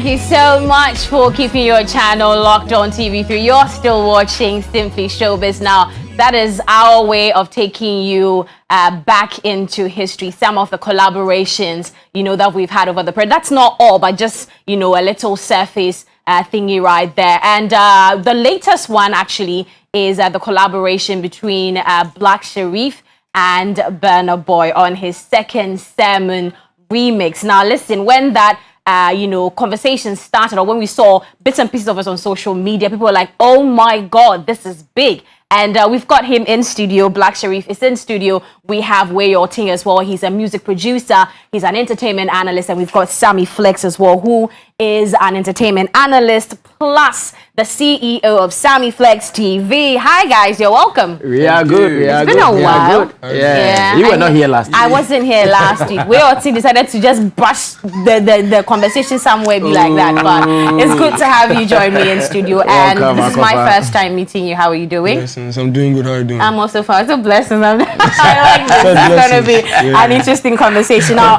Thank you so much for keeping your channel locked on TV3. You're still watching Simply Showbiz now. That is our way of taking you back into history. Some of the collaborations, that we've had over the period. That's not all, but just, a little surface thingy right there. And the latest one actually is the collaboration between Black Sherif and Burna Boy on his second Sermon remix. Now, listen, when that conversation started, or when we saw bits and pieces of it on social media, people were like, oh my God, this is big. And we've got him in studio. Black Sherif is in studio. We have Way Ting as well. He's a music producer. He's an entertainment analyst. And we've got Sammy Flex as well, who is an entertainment analyst, plus the CEO of Sammy Flex TV. Hi, guys. You're welcome. We are good. It's been a while. Yeah. You were not here last week. I wasn't here last week. Way Ting decided to just brush the conversation somewhere, be like that. But it's good to have you join me in studio. And this is my first time meeting you. How are you doing? Blessings. I'm doing good. How are you doing? I'm also fine. So blessings. I like this. It's going to be an interesting conversation. Now,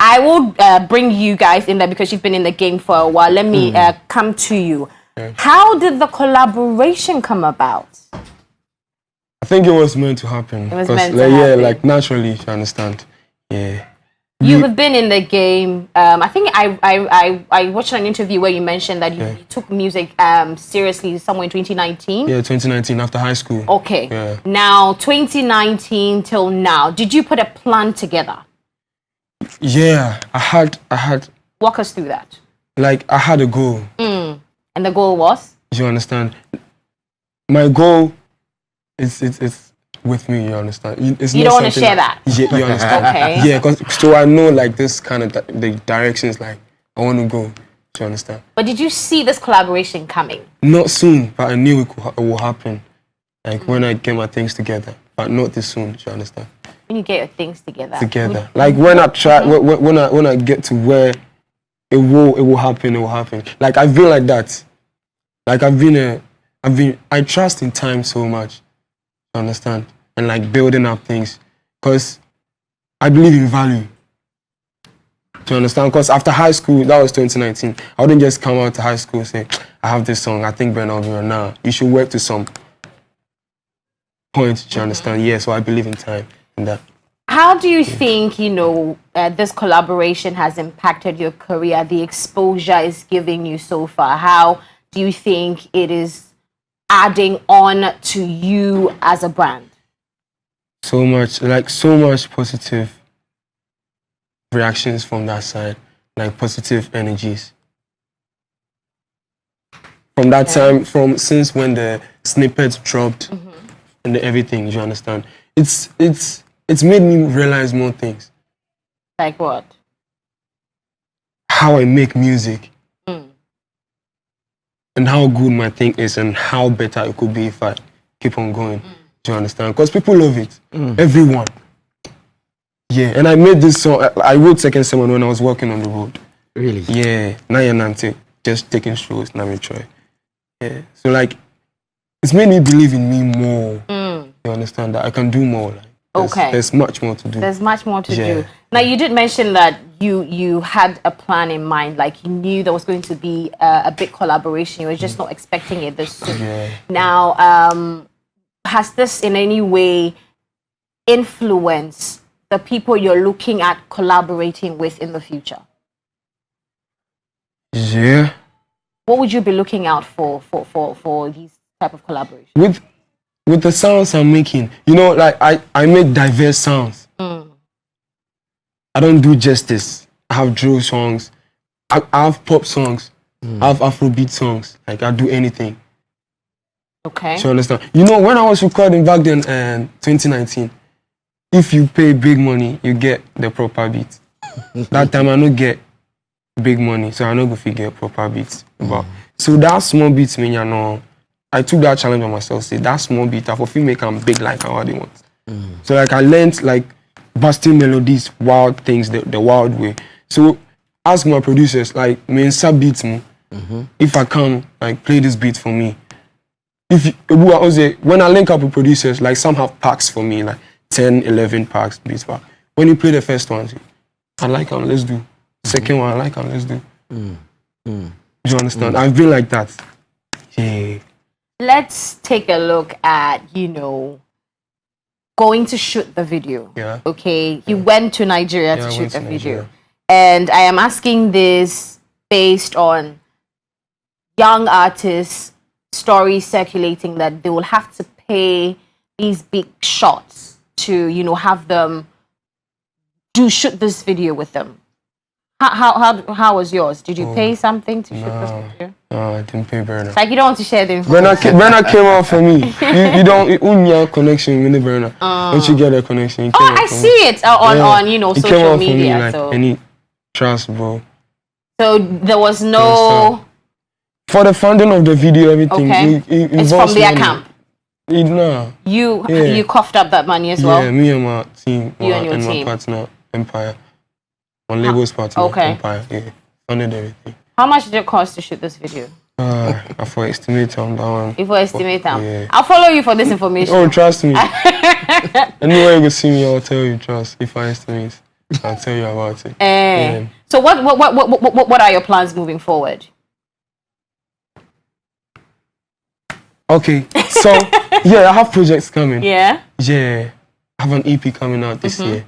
I will bring you guys in there because you've been in the game for a while. Let me come to you. How did the collaboration come about? I think it was meant to happen. It was meant to happen. Yeah, like naturally, if you understand. Yeah. You have been in the game. I think I watched an interview where you mentioned that you took music seriously somewhere in 2019. Yeah, 2019 after high school. Okay. Yeah. Now, 2019 till now, did you put a plan together? Yeah, I had. Walk us through that. Like, I had a goal. And the goal was? You understand? My goal is with me, you understand? You don't want to share that? Yeah, you understand? Okay. Yeah, so I know like this kind of the directions like I want to go. Do you understand? But did you see this collaboration coming? Not soon, but I knew it will happen. Like when I get my things together, but not this soon. Do you understand? When you get your things together. Like when I try, when I get to where it will happen. It will happen. Like I've been like that. Like I trust in time so much. You understand? And like building up things, because I believe in value. Do you understand? Because after high school, that was 2019. I wouldn't just come out to high school and say, I have this song. I think Burna will be on now. You should work to some point. Do you understand? Yeah. So I believe in time and that. How do you think, this collaboration has impacted your career, the exposure it's giving you so far? How do you think it is adding on to you as a brand? So much positive reactions from that side, like positive energies. From that time, since when the snippets dropped and everything, you understand? It's made me realize more things. Like what? How I make music. And how good my thing is and how better it could be if I keep on going. Do you understand? Because people love it. Everyone. Yeah, and I made this song. I wrote Second Sermon when I was working on the road. Really? Yeah. Nante, just taking shows, Nami Troy. Yeah. So like, it's made me believe in me more. You understand? That I can do more. Like, there's much more to do. There's much more to do. Now, you did mention that you had a plan in mind, like you knew there was going to be a big collaboration. You were just not expecting it this soon. Yeah. Now, has this in any way influenced the people you're looking at collaborating with in the future? Yeah. What would you be looking out for these type of collaborations? With the sounds I'm making, like I make diverse sounds. I don't do justice. I have drill songs. I have pop songs. I have Afrobeat songs. Like I do anything. Okay. So you understand? When I was recording back then, 2019, if you pay big money, you get the proper beat. That time I don't get big money, so I don't go figure proper beats. So that small beats mean I took that challenge on myself. Say that small beat, I feel make them big like how they want. So like I learned like busting melodies, wild things, the wild way. So ask my producers like me sub beats me. If I can like play this beat for me. When I link up with producers, like some have packs for me, like 10, 11 packs, beats pack. When you play the first one, I like them, let's do. Second one, I like them, let's do. understand? I've been like that. Yeah. Let's take a look at, going to shoot the video. Yeah. Okay. You went to Nigeria to I shoot went the to video. Nigeria. And I am asking this based on young artists' stories circulating that they will have to pay these big shots to, have them shoot this video with them. How was yours? Did you pay something to shoot this video? No, I didn't pay Berna. Like you don't want to share the information. Berna came out for me. You don't have connection with Berna. Once you get a connection, I see it on He came social out media. For me, like, so. any trust, bro. So there was no. For the funding of the video, everything. Okay. It's from their camp. No. You coughed up that money as well. Yeah, me and my team. You and your team. My partner, Empire. My label's partner, Empire. Yeah, funded everything. How much did it cost to shoot this video? I for estimate on that one. If I estimate them, yeah. I'll follow you for this information. Oh, trust me. Anywhere you go see me, I'll tell you. Trust. If I estimate, I'll tell you about it. Yeah. So what are your plans moving forward? Okay, so I have projects coming. Yeah. Yeah, I have an EP coming out this year,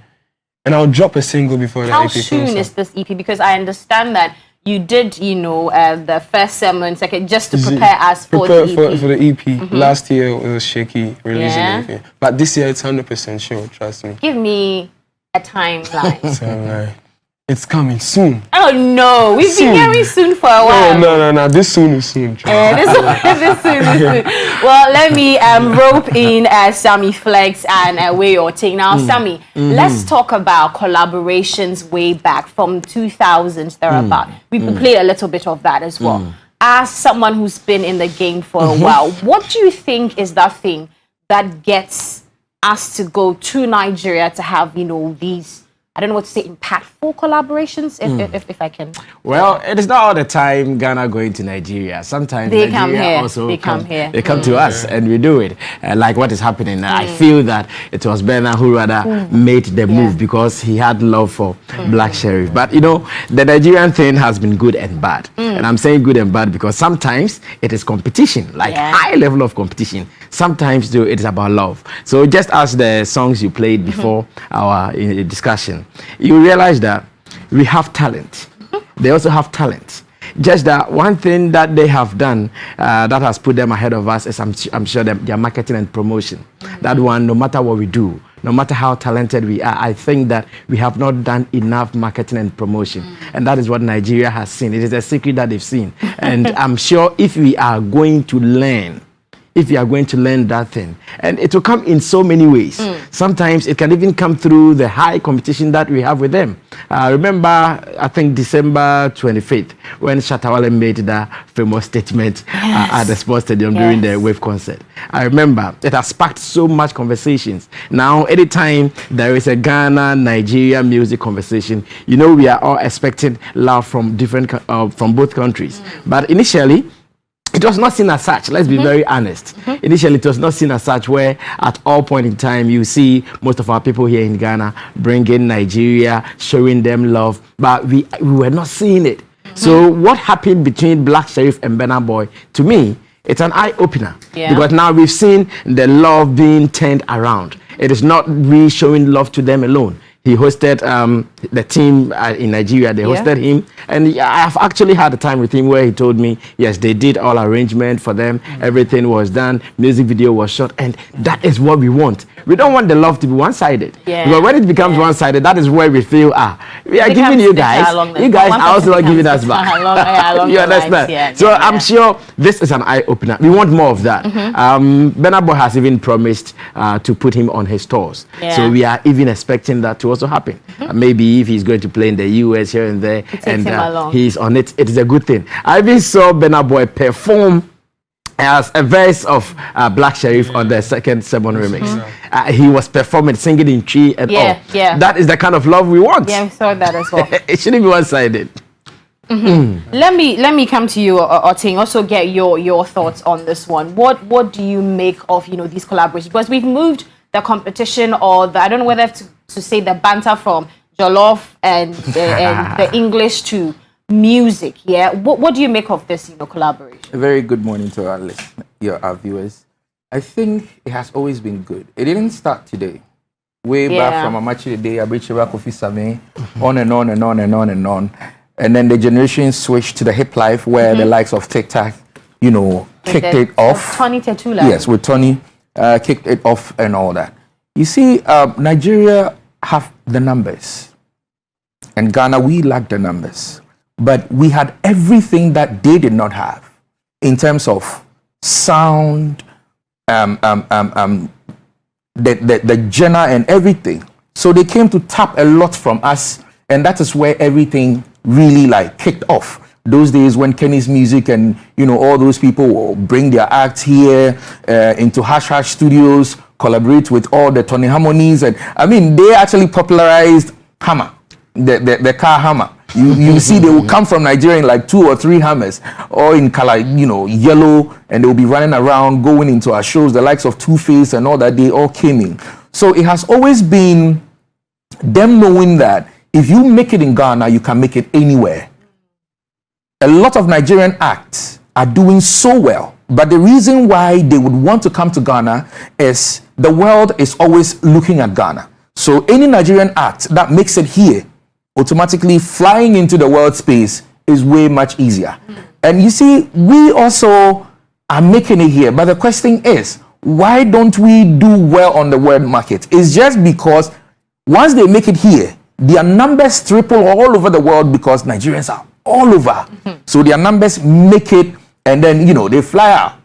and I'll drop a single before the EP comes out. How soon is this EP? Because I understand that you did, the first sermon, second, just to prepare us for the EP. For the EP. Last year it was shaky releasing everything, but this year it's 100% sure. Trust me. Give me a timeline. So, it's coming soon. Oh no, we've been hearing soon for a while. No. This soon is soon. This soon is soon. Well, let me rope in Sammy Flex and Way or Ting. Now, Sammy, let's talk about collaborations way back from 2000s thereabout. We played a little bit of that as well. As someone who's been in the game for a while, what do you think is that thing that gets us to go to Nigeria to have, these, I don't know what to say, impactful collaborations, if I can. Well, it is not all the time Ghana going to Nigeria. Sometimes they Nigeria come here. also they come here. They come to us and we do it. Like what is happening. I feel that it was Bernard who rather made the move because he had love for Black Sheriff. But the Nigerian thing has been good and bad. And I'm saying good and bad because sometimes it is competition, like high level of competition. Sometimes though it is about love. So just as the songs you played before our discussion, you realize that we have talent. They also have talent. Just that one thing that they have done that has put them ahead of us is I'm sure their marketing and promotion. That one, no matter what we do, no matter how talented we are, I think that we have not done enough marketing and promotion. And that is what Nigeria has seen. It is a secret that they've seen. And I'm sure if we are going to learn that thing, and it will come in so many ways. Sometimes it can even come through the high competition that we have with them. Remember, I think December 25th, when Shatawale made that famous statement at the sports stadium during the Wave concert. I remember it has sparked so much conversations. Now, anytime there is a Ghana-Nigeria music conversation, we are all expecting love from from both countries. But initially, it was not seen as such. Let's be very honest. Initially, it was not seen as such where at all point in time you see most of our people here in Ghana bringing Nigeria, showing them love, but we were not seeing it. So what happened between Black Sheriff and Burna Boy, to me, it's an eye-opener. Because now we've seen the love being turned around. It is not we showing love to them alone. He hosted the team in Nigeria. They hosted him. And I've actually had a time with him where he told me, yes, they did all arrangement for them. Everything was done. Music video was shot. And that is what we want. We don't want the love to be one-sided. Because when it becomes one-sided, that is where we feel, we are giving you guys. You guys are also not giving us back. You understand? So I'm sure this is an eye-opener. We want more of that. Burna Boy has even promised to put him on his tours. So we are even expecting that to also happen. Maybe if he's going to play in the US here and there, and he's on it, it is a good thing. I even saw Burna Boy perform as a verse of Black Sheriff on the second sermon remix. He was performing, singing in tree and all. That is the kind of love we want. Yeah, we saw that as well. It shouldn't be one-sided. Let me come to you, Oting. Also get your thoughts on this one. What do you make of these collaborations? Because we've moved the competition, or I don't know whether to say the banter from Jollof and the English to music. Yeah, what do you make of this, collaboration? A very good morning to our our viewers. I think it has always been good. It didn't start today. Way back from Amachi the day, Abrichira Kofi Same, on and on and on and on and on. And then the generation switched to the hip life where the likes of TikTok, kicked it off. Tony Tetula. Yes, with Tony, kicked it off and all that. You see, Nigeria have the numbers. And Ghana, we lack the numbers. But we had everything that they did not have in terms of sound, the genre and everything. So they came to tap a lot from us, and that is where everything really kicked off. Those days when Kenny's Music and all those people will bring their acts here into Hash Hash Studios, collaborate with all the Tony Harmonies, and I mean they actually popularized Hammer, the car Hammer. You see, they will come from Nigeria in like 2 or 3 hammers, or in color, yellow, and they will be running around, going into our shows, the likes of Two-Face and all that. They all came in. So it has always been them knowing that if you make it in Ghana, you can make it anywhere. A lot of Nigerian acts are doing so well, but the reason why they would want to come to Ghana is the world is always looking at Ghana. So any Nigerian act that makes it here, automatically flying into the world space is way much easier. And you see, we also are making it here. But the question is, why don't we do well on the world market? It's just because once they make it here, their numbers triple all over the world because Nigerians are all over. So their numbers make it, and then, they fly out.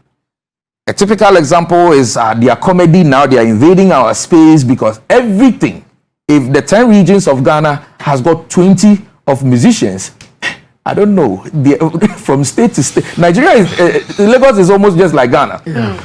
A typical example is their comedy now. They are invading our space because everything, if the 10 regions of Ghana has got 20 of musicians, I don't know, from state to state. Nigeria Lagos is almost just like Ghana.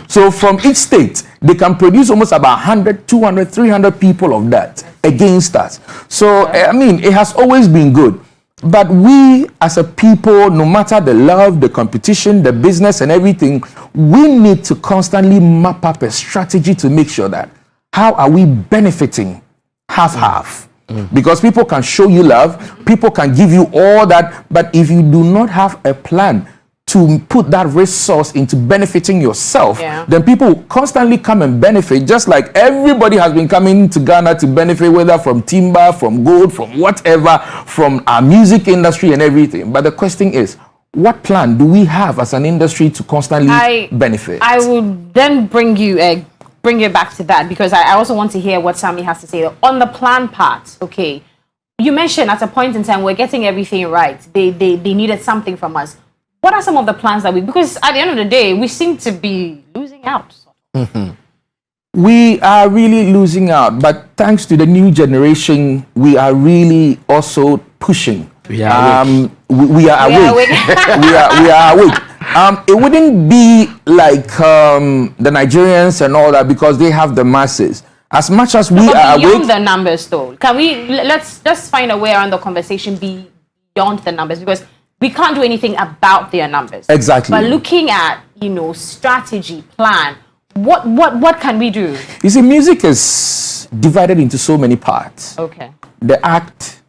So from each state, they can produce almost about 100, 200, 300 people of that against us. So, I mean, it has always been good. But we as a people, no matter the love, the competition, the business and everything, we need to constantly map up a strategy to make sure that how are we benefiting half. Because people can show you love, people can give you all that, but if you do not have a plan to put that resource into benefiting yourself, then people constantly come and benefit, just like everybody has been coming to Ghana to benefit, whether from timber, from gold, from whatever, from our music industry and everything. But the question is, what plan do we have as an industry to constantly benefit? I would then bring you back to that, because I also want to hear what Sammy has to say on the plan part. Okay, you mentioned at a point in time we're getting everything right. They needed something from us. What are some of the plans that because at the end of the day, we seem to be losing out. We are really losing out, but thanks to the new generation, we are really also pushing. We are awake. We are awake. It wouldn't be like the Nigerians and all that, because they have the masses. As much as we are beyond awake, the numbers, though, can we let's find a way around the conversation beyond the numbers, because we can't do anything about their numbers. Exactly. But looking at strategy, plan, what can we do? You see, music is divided into so many parts. Okay. The act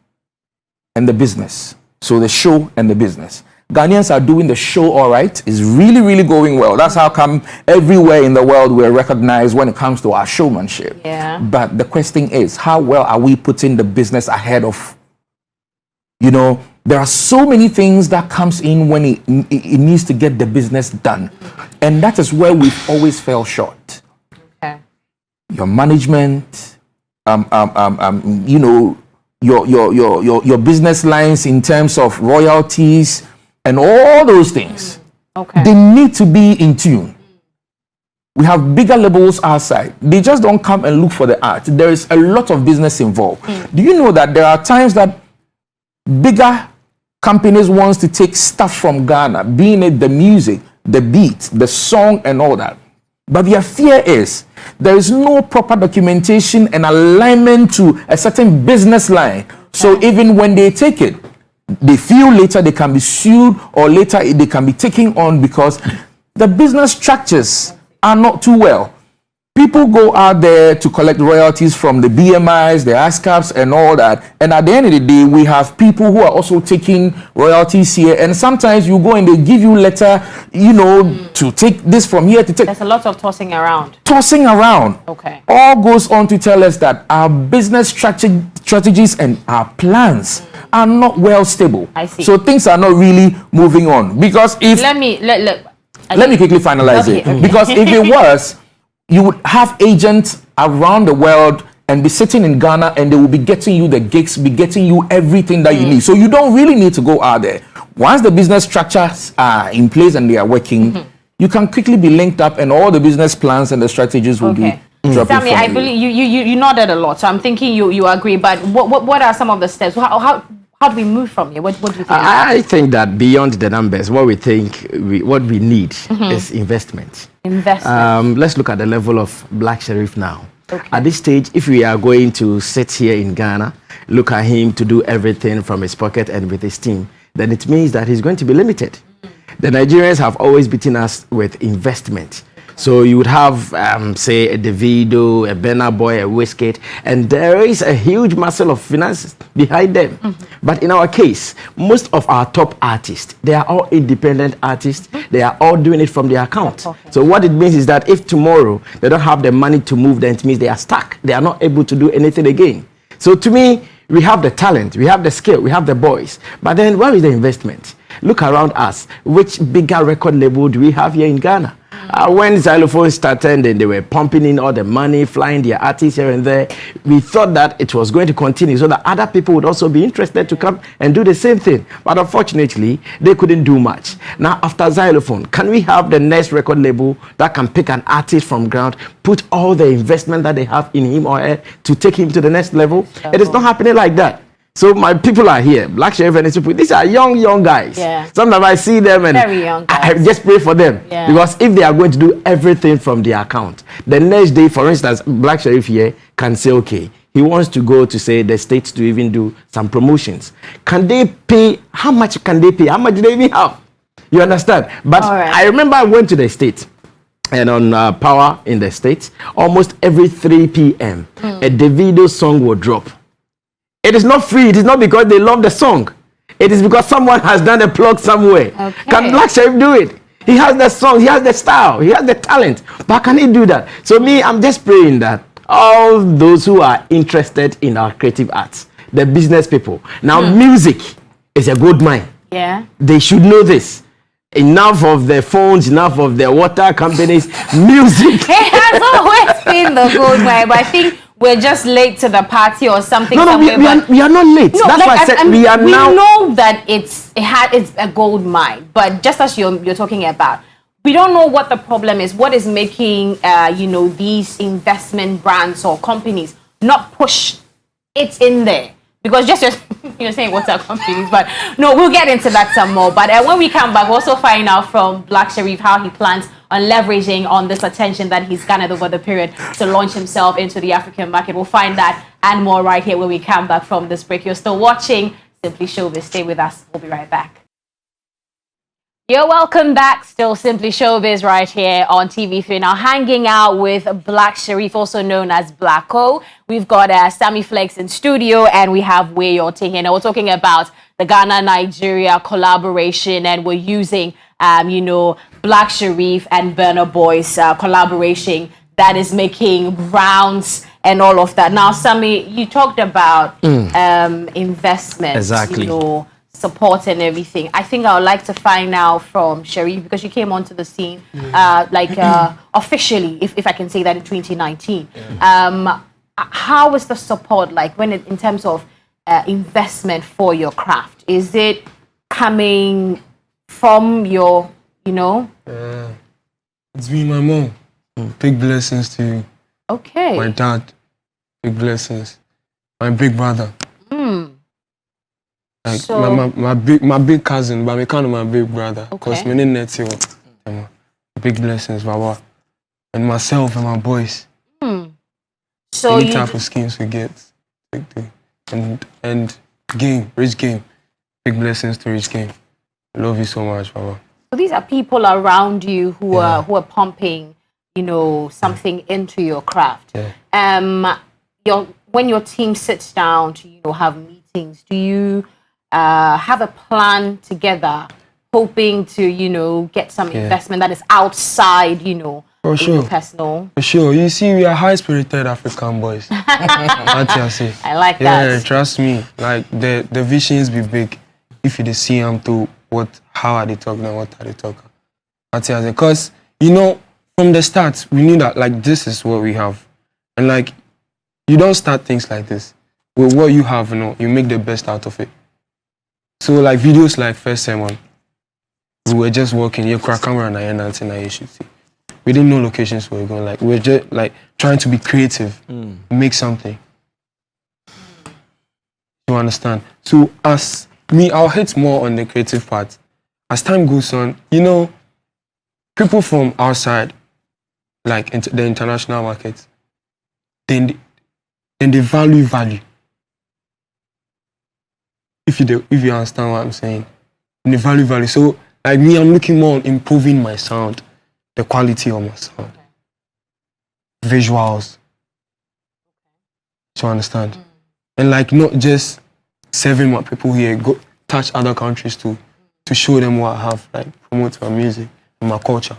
and the business. So the show and the business. Ghanaians are doing the show all right. It's really, really going well. That's how come everywhere in the world we're recognized when it comes to our showmanship. Yeah. But the question is, how well are we putting the business ahead of, there are so many things that comes in when it needs to get the business done. And that is where we've always fell short. Okay. Your management, your business lines in terms of royalties and all those things. Okay. They need to be in tune. We have bigger labels outside. They just don't come and look for the art. There is a lot of business involved. Do you know that there are times that bigger companies wants to take stuff from Ghana, being it the music, the beat, the song and all that. But their fear is there is no proper documentation and alignment to a certain business line. So even when they take it, they feel later they can be sued, or later they can be taken on because the business structures are not too well. People go out there to collect royalties from the BMIs, the ASCAPs, and all that. And at the end of the day, we have people who are also taking royalties here. And sometimes you go and they give you letter, you know, to take this from here to take. There's a lot of tossing around. Tossing around. Okay. All goes on to tell us that our business strategies and our plans are not well stable. I see. So things are not really moving on. Because if... Let me quickly finalize it. Okay. Because if it was... you would have agents around the world and be sitting in Ghana and they will be getting you the gigs, be getting you everything that you need. So you don't really need to go out there. Once the business structures are in place and they are working, you can quickly be linked up and all the business plans and the strategies will be dropping Sammy, from I you. believe you nodded a lot, so I'm thinking you agree, but what are some of the steps? How do we move from here? What do you think? I think that beyond the numbers, what we need is investment. Investment. Let's look at the level of Black Sheriff now. Okay. At this stage, if we are going to sit here in Ghana, look at him to do everything from his pocket and with his team, then it means that he's going to be limited. The Nigerians have always beaten us with investment. So you would have, say, a Davido, a Burna Boy, a Wizkid, and there is a huge muscle of finances behind them. But in our case, most of our top artists, they are all independent artists. They are all doing it from their account. So what it means is that if tomorrow they don't have the money to move, then it means they are stuck. They are not able to do anything again. So to me, we have the talent, we have the skill, we have the boys. But then where is the investment? Look around us. Which bigger record label do we have here in Ghana? When Xylophone started and they were pumping in all the money, flying their artists here and there, we thought that it was going to continue so that other people would also be interested to come and do the same thing. But unfortunately, they couldn't do much. Now, after Xylophone, can we have the next record label that can pick an artist from ground, put all the investment that they have in him or her to take him to the next level? It is not happening like that. So my people are here, Black Sheriff and his people. These are young guys. Yeah. Sometimes I see them and Very young guys. I just pray for them. Yeah. Because if they are going to do everything from their account, the next day, for instance, Black Sheriff here can say, okay, he wants to go to, say, the States to even do some promotions. Can they pay? How much can they pay? How much do they even have? You understand? But I remember I went to the States. And on Power in the States, almost every 3 p.m., a Davido song will drop. It is not free. It is not because they love the song. It is because someone has done a plug somewhere. Okay. Can Black Sheriff do it? He has the song, he has the style, he has the talent. But can he do that? So me, I'm just praying that all those who are interested in our creative arts, the business people. Now, music is a gold mine. Yeah. They should know this. Enough of the phones, enough of the water companies. Music. It has always been the gold mine, but I think we're just late to the party or something. No, we are not late. No, that's why I said we are now. We know that it's a gold mine, but just as you're talking about, we don't know what the problem is. What is making these investment brands or companies not push it in there? Because just you're saying water companies, but no, we'll get into that some more. But when we come back, we'll also find out from Black Sheriff how he plans on leveraging on this attention that he's garnered over the period to launch himself into the African market. We'll find that and more right here when we come back from this break. You're still watching Simply Showbiz. Stay with us. We'll be right back. You're welcome back. Still Simply Showbiz right here on TV3. Now hanging out with Black Sheriff, also known as Blacko. We've got Sammy Flex in studio and we have Weyote here. Now we're talking about the Ghana-Nigeria collaboration and we're using, Black Sheriff and Burna Boy's collaboration that is making rounds and all of that. Now, Sammy, you talked about investment. Exactly. Support and everything. I think I would like to find out from Sheriff, because you came onto the scene officially, if I can say that, in 2019. How is the support like in terms of investment for your craft? Is it coming from your, It's been my mom. Big blessings to you. Okay. My dad. Big blessings. My big brother. Like So- my big cousin, but I kind of my big brother. Because Okay. my name is big blessings, Baba. And myself and my boys. So Any you type of schemes we get. And game, Rich Game. Big blessings to Rich Game. I love you so much, Baba. So these are people around you who are pumping, you know, something into your craft. Yeah. When your team sits down to, you know, have meetings, do you have a plan together, hoping to, you know, get some investment that is outside, you know, For sure. your personal? For sure. You see, we are high-spirited African boys. That's what I say. I like that. Yeah, trust me. Like, the visions be big. If you see them to how are they talking and what are they talking. That's what I say. Because, you know, from the start, we knew that, like, this is what we have. And, like, you don't start things like this. With what you have, you know, you make the best out of it. So, like, videos like First Sermon, we were just working, you crack camera and I and you should see. We didn't know locations we were going. Like, we were just, like, trying to be creative, make something. You understand? So, as me, I'll hit more on the creative part. As time goes on, you know, people from outside, like the international market, then they value. If you understand what I'm saying, and they value. So, like me, I'm looking more on improving my sound, the quality of my sound, visuals. Do you understand? And like not just serving my people here, go touch other countries too, to show them what I have, like promote my music and my culture,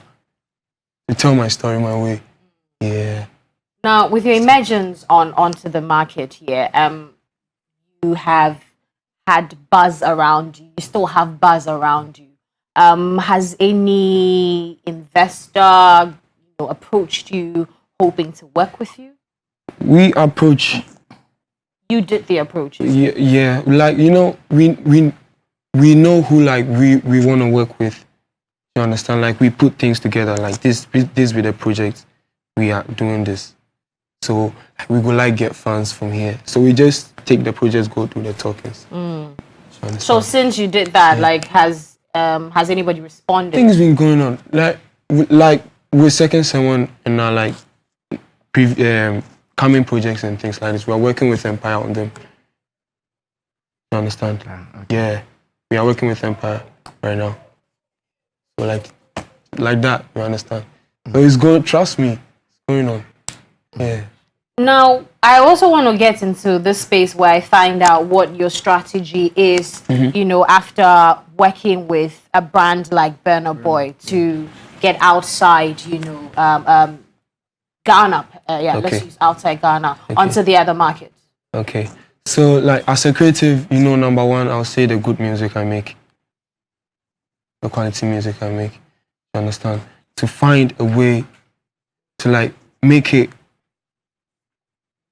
to tell my story my way. Yeah. Now, with your emergence onto the market here, you have had buzz around you. You still have buzz around you. Has any investor, you know, approached you hoping to work with you? We approach. You did the approaches. Yeah. Like, you know, we know who like we want to work with. You understand? Like we put things together. Like this with the project, we are doing this. So we go like get funds from here. So we just take the projects, go do the talkings. So since you did that, like has anybody responded? Things been going on. Like with Second Someone and now like coming projects and things like this. We are working with Empire on them. You understand? Okay. Yeah. We are working with Empire right now. So like that, you understand? So it's going, trust me, it's going on. Yeah. Now, I also want to get into this space where I find out what your strategy is, you know, after working with a brand like Burna Boy to get outside, you know, Ghana, let's use outside Ghana, onto the other markets. Okay. So, like, as a creative, you know, number one, I'll say the good music I make. The quality music I make. You understand? To find a way to, like, make it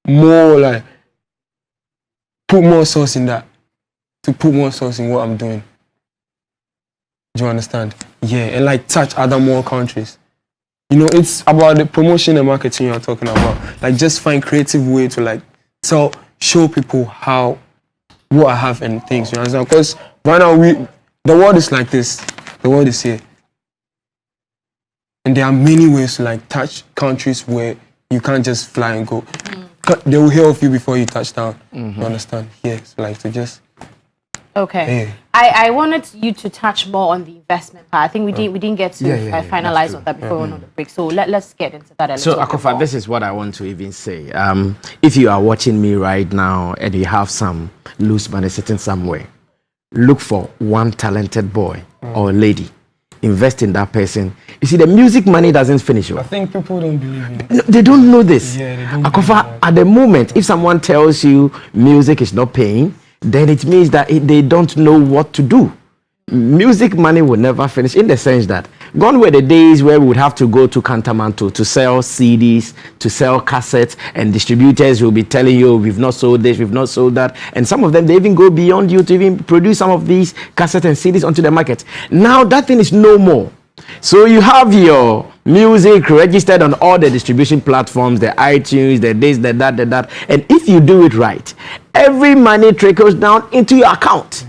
more, like, put more sauce in that. To put more sauce in what I'm doing. Do you understand? Yeah, and, like, touch other more countries. You know, it's about the promotion and marketing you're talking about. Like, just find creative way to, like, show people what I have and things. You understand? Because right now, the world is like this. The world is here. And there are many ways to, like, touch countries where you can't just fly and go. They will hear of you before you touch down. You understand? Yeah, so, like, to just... Okay. Yeah. I wanted you to touch more on the investment part. I think we didn't get to finalize on that before we went on the break. So let's get into that a little bit. So, Akofa, this is what I want to even say. If you are watching me right now and you have some loose money sitting somewhere, look for one talented boy or lady. Invest in that person. You see, the music money doesn't finish. I think people don't believe in it. No, they don't know this. Yeah, they don't Akofa, at the moment, if someone tells you music is not paying, then it means that they don't know what to do. Music money will never finish, in the sense that gone were the days where we would have to go to Cantamanto to sell CDs, to sell cassettes, and distributors will be telling you, we've not sold this, we've not sold that. And some of them, they even go beyond you to even produce some of these cassettes and CDs onto the market. Now that thing is no more. So you have your music registered on all the distribution platforms, the iTunes, the this, the that, the that. And if you do it right, every money trickles down into your account.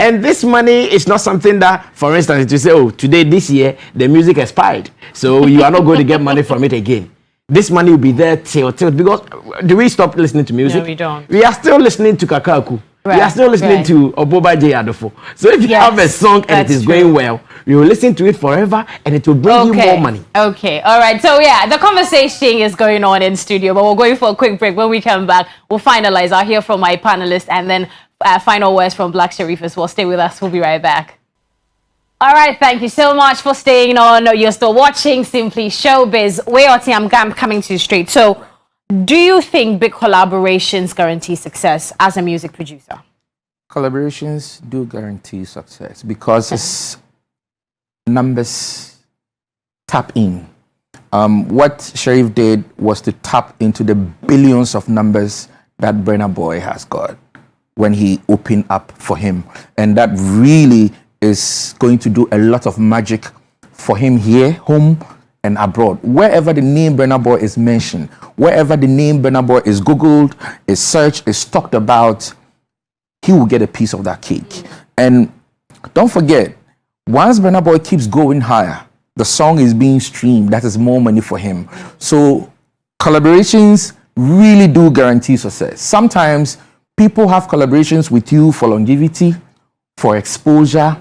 And this money is not something that, for instance, you say, oh, today, this year, the music expired. So you are not going to get money from it again. This money will be there till, because do we stop listening to music? No, we don't. We are still listening to Kakaku. You are still listening to Oboba J Adofo. So if you have a song and it is going well, you will listen to it forever and it will bring you more money. Okay, all right. So yeah, the conversation is going on in studio, but we're going for a quick break. When we come back, we'll finalize. I'll hear from my panelists and then final words from Black Sherif as well. Stay with us. We'll be right back. All right, thank you so much for staying on. You're still watching Simply Showbiz. I'm coming to you straight. So, do you think big collaborations guarantee success as a music producer? Collaborations do guarantee success because it's numbers tap in. What Sherif did was to tap into the billions of numbers that Burna Boy has got when he opened up for him. And that really is going to do a lot of magic for him here, home, and abroad. Wherever the name Burna Boy is mentioned, wherever the name Burna Boy is Googled, is searched, is talked about, he will get a piece of that cake. And don't forget, once Burna Boy keeps going higher, the song is being streamed. That is more money for him. So collaborations really do guarantee success. Sometimes people have collaborations with you for longevity, for exposure,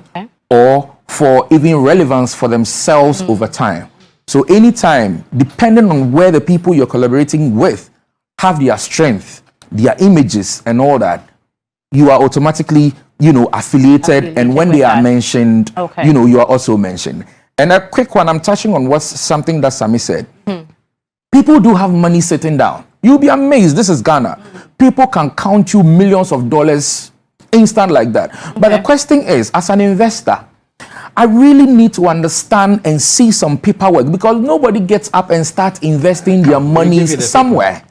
or for even relevance for themselves over time. So anytime, depending on where the people you're collaborating with have their strength, their images and all that, you are automatically, affiliated. And when they are mentioned, you are also mentioned. And a quick one, I'm touching on what's something that Sami said. People do have money sitting down. You'll be amazed. This is Ghana. People can count you millions of dollars instant like that. But the question is, as an investor, I really need to understand and see some paperwork because nobody gets up and starts investing their money somewhere.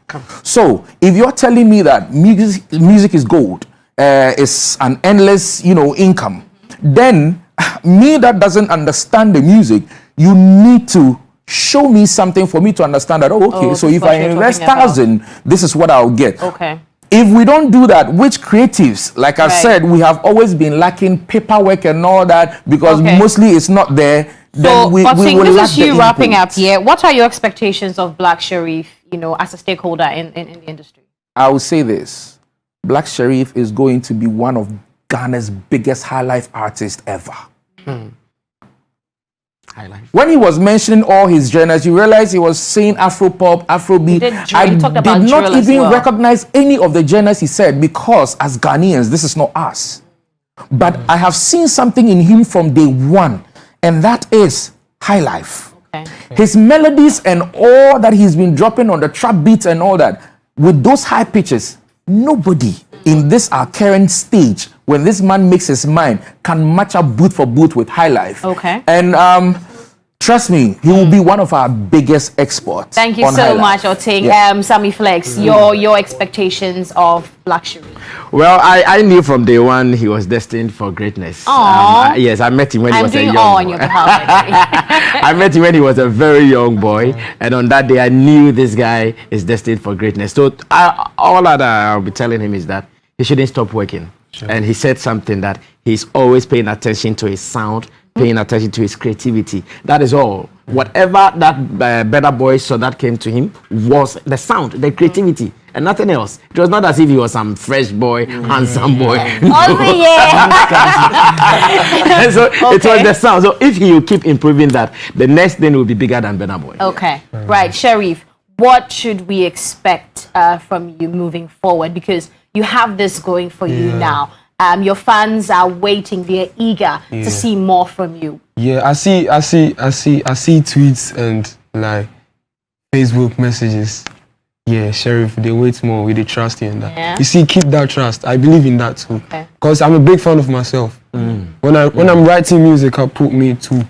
So if you're telling me that music is gold, it's an endless, income, then me that doesn't understand the music, you need to show me something for me to understand that, so if I invest 1,000, this is what I'll get. If we don't do that, which creatives, like I said, we have always been lacking paperwork and all that because mostly it's not there. Then we will this lack is you the wrapping input. up here. What are your expectations of Black Sherif, as a stakeholder in the industry? I will say this. Black Sherif is going to be one of Ghana's biggest high life artists ever. When he was mentioning all his genres, you realize he was saying Afro-pop, Afrobeat. I did not even recognize any of the genres he said because as Ghanaians, this is not us. But I have seen something in him from day one, and that is high life. His melodies and all that he's been dropping on the trap beats and all that, with those high pitches, nobody in this our current stage, when this man makes his mind, can match up boot for boot with high life. And trust me, he will be one of our biggest exports. Thank you so much, Oting. Sammy Flex, your expectations of Black Sherif. Well, I knew from day one he was destined for greatness. Yes, I met him when he was a young boy. On your behalf. I met him when he was a very young boy, and on that day I knew this guy is destined for greatness. So all that I'll be telling him is that he shouldn't stop working. And he said something that he's always paying attention to his sound, paying attention to his creativity. That is all. Whatever that Better Boy saw that came to him was the sound, the creativity, and nothing else. It was not as if he was some fresh boy, handsome boy. So it was the sound. So if he will keep improving that, the next thing will be bigger than Better Boy. Right, Sherif, what should we expect from you moving forward? Because you have this going for you now. Your fans are waiting; they're eager to see more from you. I see tweets and like Facebook messages. Sherif, they wait more. We they trust you in that. You see, keep that trust. I believe in that too. Because I'm a big fan of myself. When I'm writing music, I put me to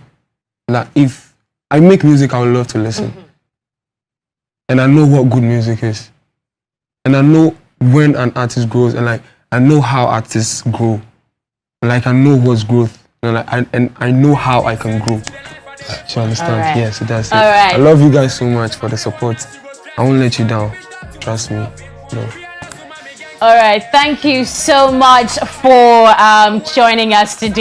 like if I make music, I would love to listen. And I know what good music is. And I know when an artist grows, and like I know how artists grow. Like I know what's growth, and I know how I can grow. So understand? Yes, that's it. I love you guys so much for the support. I won't let you down. Trust me. All right. Thank you so much for joining us today.